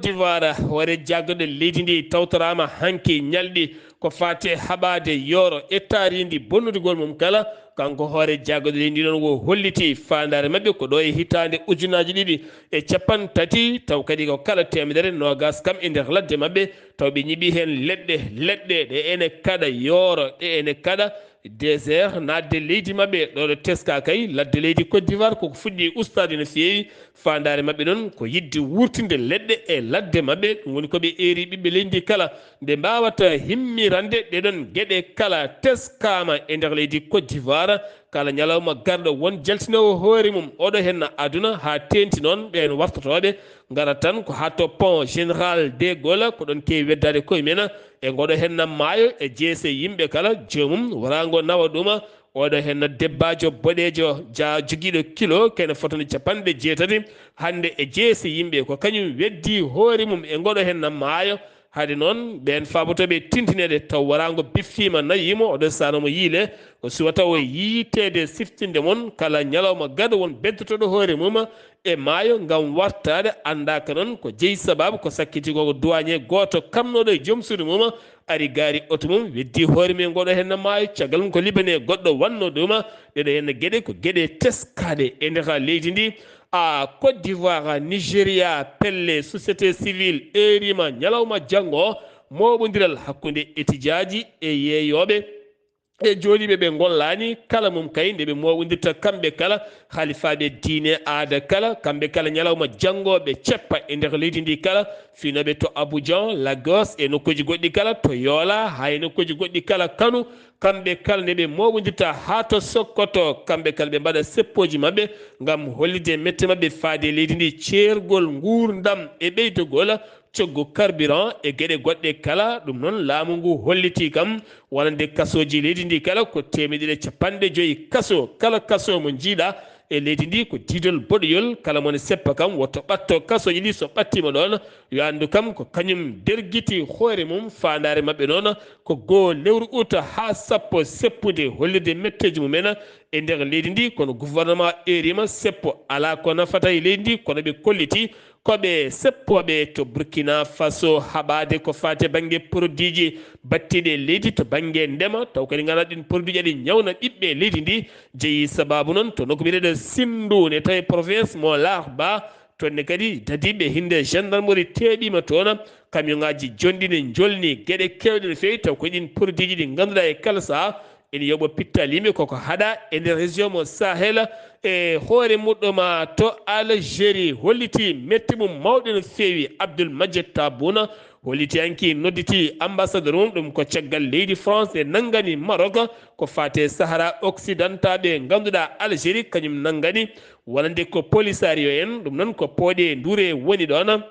d'Ivoire hoore jaggoɗe leydi ndi tawtorama hanki ñalɗi ko fate haɓade yoro ettaridi bonnudigol mum kala kanko hoore jaggoɗe leydi noon wo holliti fandare mabɓe ko ɗo e hitande ujunaji ɗiɗi e capantati taw kadi ko kala temedere nogas kam e nder ladde mabɓe taw ɓe ñiɓi hen leɗɗe ɗe ene kaɗa yoro ɗe ene kaɗa désert nadde leydi mabɓe ɗo teska kay ladde leydi Côte d'Ivoire koko fuɗɗi ustade no feewi fandare mabɓe noon ko yidde wurtinde leɗɗe e ladde mabɓe ɗum woni koɓe eri ɓiɓɓe leydi kala nde mbawata himmirande ɗeɗon gueɗe kala teskama e nder leydi Côte d'Ivoire kala ñalawma garɗo won jaltinowo hoore mum oɗo hen aduna ha tenti noon ɓen wartotoɓe gara tan ko ha to pont général de Gaulle ko ɗon kewi weddade koye men e goɗo hen maayo e jeese yimɓe kala jomum warago nawa ɗuma oɗo hen debbajo boɗejo joguiɗo kilo kene fotone 80 hande e jeese yimɓe ko kañum weddi hoore mum e goɗo hen maayo hade noon ɓen fabotoɓe tintinede taw warago biffima nayimo oɗo sanomo yiile o suwa taw yiitede siftinde moon kala ñalawma gado won beddotoɗo hoore mum e maayo gam wartade andaka noon ko jeeyi sababu ko sakkiti koko douanier goto kamnoɗo e joom suudu mum ari gaari auto mum weddi hoore mum goɗo hen maayo caggal mum ko libane goɗɗo wanno ɗuma ɗeɗo henna gueɗe ko gueɗe teskaɗe e nder leydi ndi Côte d'Ivoire Nigéria pelle société civile erima ñalawma janggo moɓodiral hakkude étudiaji e yeeyoɓe e jooɗiɓe ɓe gollani kala mum kay nde ɓe moɓodirta kamɓe kala halifaɓe diine aada kala kamɓe kala ñalawma janggoɓe ceppa e nder leydi ndi kala finoɓe to Abidjan Lagos e nokkuji goɗɗi kala to Yola hay nokkuji goɗɗi kala Kano kamɓe kala nde ɓe moɓodirta ha to Sokoto kamɓe kala ɓe mbaɗa seppoji mabɓe gam hollide mette mabɓe faade leydi ndi ceergol gurdam e ɓeydogol coggu carburant e gueɗe goɗɗe kala ɗum noon laamu ngu holliti kam wonande kasoji leydi ndi kala ko 150 kaso kala kaso mo jiiɗa e leydi ndi ko diidol boɗoyol kala mone seppa kam wotto ɓatto kasoji ɗi so ɓattima ɗon yo andu kam ko kañum derguiti hoore mum fandare mabɓe noon ko goo lewru août ha sappo seppude hollide metteji mumen e nder leydi ndi kono gouvernement erima seppo ala ko nafata e leydi ndi kono ɓe kolliti koɓe seppoɓe to Burkina Faso haɓade ko fate banggue produit ji battiɗe leydi to banggue ndema taw kadi gana ɗin produit ji aɗi ñawna ɓiɓɓe leydi ndi jeeyi sababu noon to nokku mbiɗeɗo Sindou ne tawi province mo Larba tonne kadi dadiɓe hinde gendarmerie teeɓima toon camion ngaji jonɗi ne jolni gueɗe kewɗe no fewi taw ko ɗin produit ji ɗi ganduɗa e kala saaha ina yoɓo pittalimi koko haɗa e nder région mo Sahel e hoore muɗɗoma to Algérie holliti metti mum mawɗo no feewi Abdoul Madjid Tabouna holliti hanki nodditi ambassadeur mum ɗum ko caggal leydi France e nangani Maroc ko fate Sahara occidental ɓe ganduɗa Algérie kañum nangani wonande ko Polisario en ɗum noon ko pooɗe Ndoure woni ɗon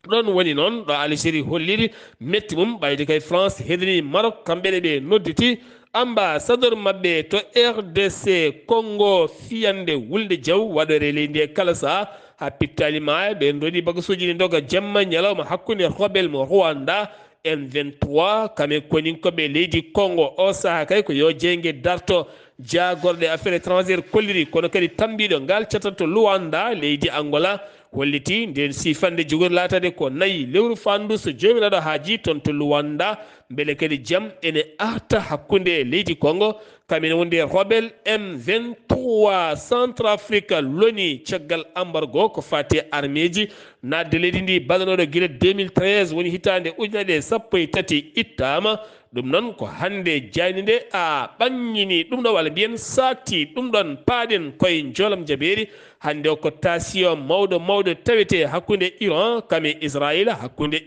ɗon woni noon ɗo Algérie holliri metti mum ɓayde kay France hedini Maroc kamɓene ɓe nodditi ambassadeur mabɓe to RDC Congo fiyande Wulde Diaw waɗore leydi e kala saha ha pittalima ɓe doni bagasuji ɗi doga jamma ñalawma hakkude rebel mo Rwanda M23 kame koninkoɓe leydi Congo o saha kay ko yo jeygue darto jagorɗe affaire étrangére kolliri kono kadi tambiɗo ngal catato Luanda leydi Angola holliti nden sifande jogori latade ko nayi lewru fandu so jomiraɗo haaji toon to Luanda beele kadi jaam ene arta hakkude leydi Congo kamene wonde rebel M23 Centrafrique loni caggal embargo ko fati armée ji nadde leydi ndi badanoɗo guila 2013 woni hitande ujunere sappo e tati ittama ɗum noon ko hande jayni nde a ɓaŋŋini ɗum ɗo walla mbiyen sakti ɗum ɗon paaɗen koye jolam jaɓeri hande o ko tension mawɗo tawete hakkude Iran kame Israël hakkude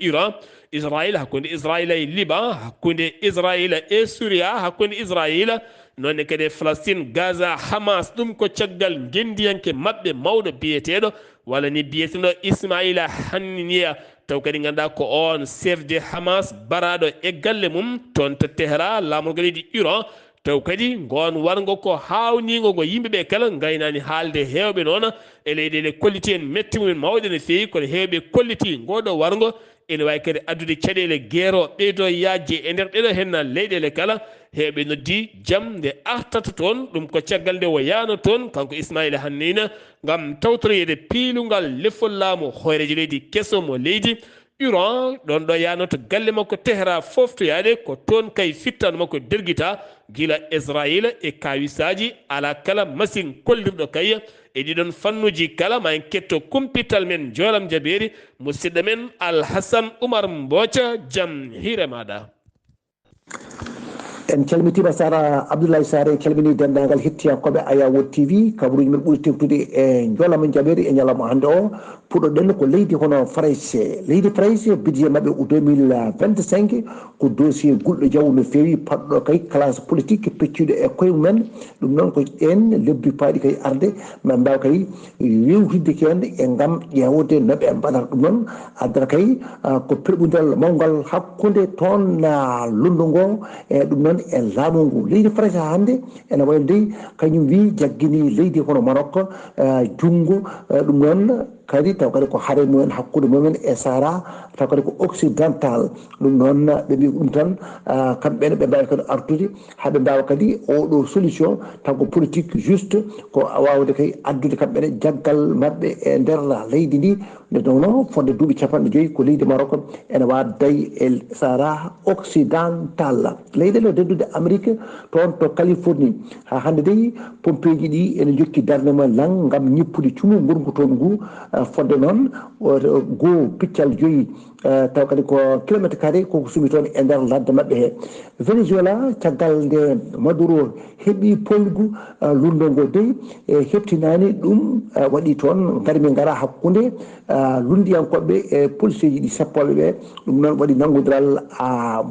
hakkude Israël e Liban hakkude Israël e Syria hakkude Israël nonne kadi Palestine Gaza Hamas ɗum ko caggal gendiyanke mabɓe mawɗo biyeteɗo walla ni biyeteɗo Ismaila Hanniya taw kadi ganduɗa ko on chef de Hamas baraɗo e galle mum toon to Tehran lamorgo leydi Iran taw kadi gon wargo ko hawnigo go yimɓeɓe kala gaynani haalde hewɓe noon e leyɗele kolliti en metti mumen mawɗe no fewi kono hewɓe kolliti ngoɗo wargo ene wawi kadi addude caɗele guerre ɓeydo yajje e nder ɗeɗo hen leyɗele kala heɓe noddi jaam nde artata toon ɗum ko caggal nde o yano toon kanko Ismaila Hannina gam tawtoroyede piilugal lefol laamu hoyreji leydi keso mo leydi Iran ɗon ɗo yanoto galle makko Tehran foftoyade ko toon kay fittano makko derguita gila Israël e kawisaji ala kala machine kollirɗo kay e ɗiɗon fannuji kala ma en ketto kumpital men jolam jaɓeri musidɗo men Alhassane Oumar Mbothia jaam hiire maɗa. en calmitima Sara Abdoulaye Sare en calmini dendagal hettiyankoɓe Ayawood TV kabaruji men ɓuuri teftude e jolama jaɓeri e ñalawma hande o puɗɗoɗen ko leydi hono France leydi France budget mabɓe 2025 ko dossier gulɗo jaw no fewi paɗɗo kay classe politique peccuɗo e koye mumen ɗum noon ko en lebbi paaɗi kay arde ma mbaw kay rewtidde kende e gam ƴewde noɓe mbaɗata ɗum noon addata kay ko perɓudel mawgal hakkude toon lundu ngo e ɗum noon e laamu ngu leydi France hande ene wayi dey kañum wi jaggini leydi hono Maroc junggo ɗum noon kadi taw kadi ko haare mumen hakkude mumen e Sahara taw kadi ko occidental ɗum noon ɓe mbi ɗum tan kamɓene ɓe mbawi kadi artude haɓe mbawa kadi oɗo solution taw ko politique juste ko wawde kay addude kamɓene jaggal mabɓe e nder leydi ndi nde downo fodde duuɓi 50 ko leydi Maroc ene wadday e Sahara occidental leyɗele o deddude Amérique toon to Californie ha hande dey pompeji ɗi ene jokki darde mumen lang gam ñippude cumu gurgu toon ngu fodde noon goo piccal 5 taw kadi ko kilométre carré koko suumi toon e nder ladde mabɓe he Venezuela caggal nde Maduro heeɓi polgu lundo ngo dey e heptinani ɗum waɗi toon garmi gara hakkude lundiyankoɓe e police ji ɗi sappoɓe ɓe ɗum noon waɗi nangudiral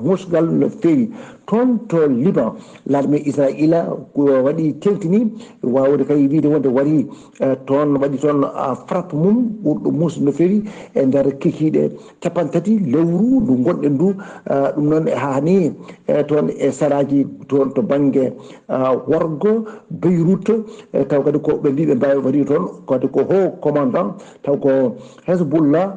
musgal no fewi toon to Liban l'armée israila waɗi tengtini wawde kay wiide wonde wari toon waɗi toon frappe mum ɓurɗo muus no fewi e nder kikiɗe 50 lewru ndu gonɗen ndu ɗum noon hani toon e saraji toon to banggue worgo Beyrouth taw kadi ko ɓe mbi ɓe mbawi waɗi toon kadi ko haut commandant taw ko Hezbollah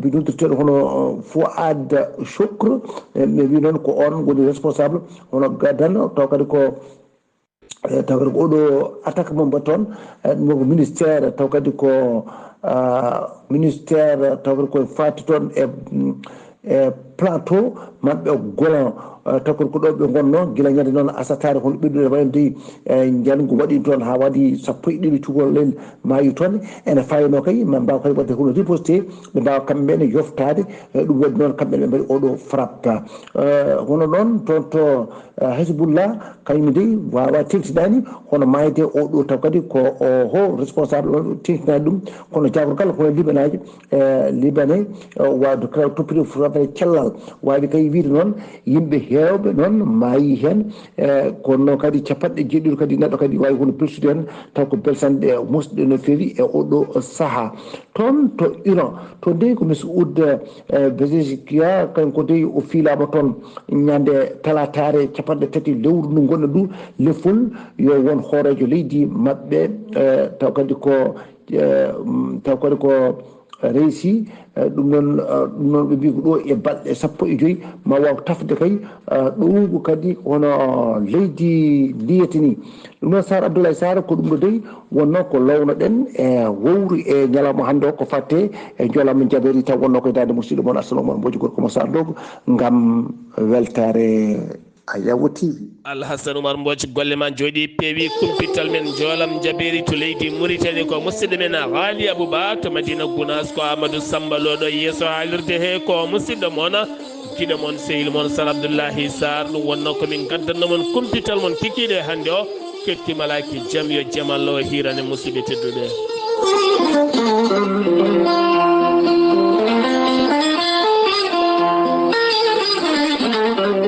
bidultirteɗo hono Fouad Choukr ɓe wi noon ko on woni responsable hono gadan taw kadi ko oɗo attaque mo mba toon ɗum ko ministére taw kadi ko ministére taw kadi ko fati toon e plateau maɓɓe golan takor ko ɗo ɓe gonno gila ñande noon asatare hono ɓeddude wayde jango waɗi toon ha waɗi 12 cukalel mayi toon ene fayno kay ma mbawa kay wadde hono riposté ɓe mbawa kamɓe ɓene yoftade ɗum waɗi noon kamɓe ɓe mbaɗi oɗo frappe hono noon toon to Hezbollah kañum de wawa tengtiɗani hono mayde oɗo taw kadi ko ho responsable on tengtinani ɗum kono jagogal kono libanaji libanais wawde toppito frappe cellal wawi kay wiide noon yimɓe hewɓe noon maayi hen kono kadi capanɗe jeeɗiɗo kadi neɗɗo kadi wawi hono belsude hen taw ko belsanɗe musɗe no feewi e oɗo saaha toon to Iran to nde ko Masoud Pezeshkian kanko de o fiilama toon ñande talatare capanɗe tati lewru ndu gonɗo ndu lefol yo won hoorejo leydi maɓɓe taw kadi ko réussi ɗum noon ɓe mbi ko ɗo e balɗe 15 ma waw tafde kay ɗowgo kadi hono leydi liyetini ɗum noon Sar Abdoulaye Sar ko ɗum ɗo dey wonno ko lowno ɗen e wowru e ñalawma hannde o ko fatte e jolama jaɓeri taw wonno koye dade musidɗo moon Assalamu aleykum mboji gorko mo Sar Dogo ngam weltare Ayawo TV. Alhasan Oumar Mbodj golle ma jooɗi peewi kumpital men joolam jaɓeri to leydi Mauritanie ko musidɗo men Haali Abouba to Madina Gounas ko Amadou Samba Lo ɗo yeeso haalirde he ko musidɗo moon giɗo moon sehil moon Sar Abdoullahi Sarr ɗum wonno komin gaddanno moon kumpital moon kikiɗe hannde o kettimalaki jaam yo jaam Allah o hirane musidɓe tedduɓe.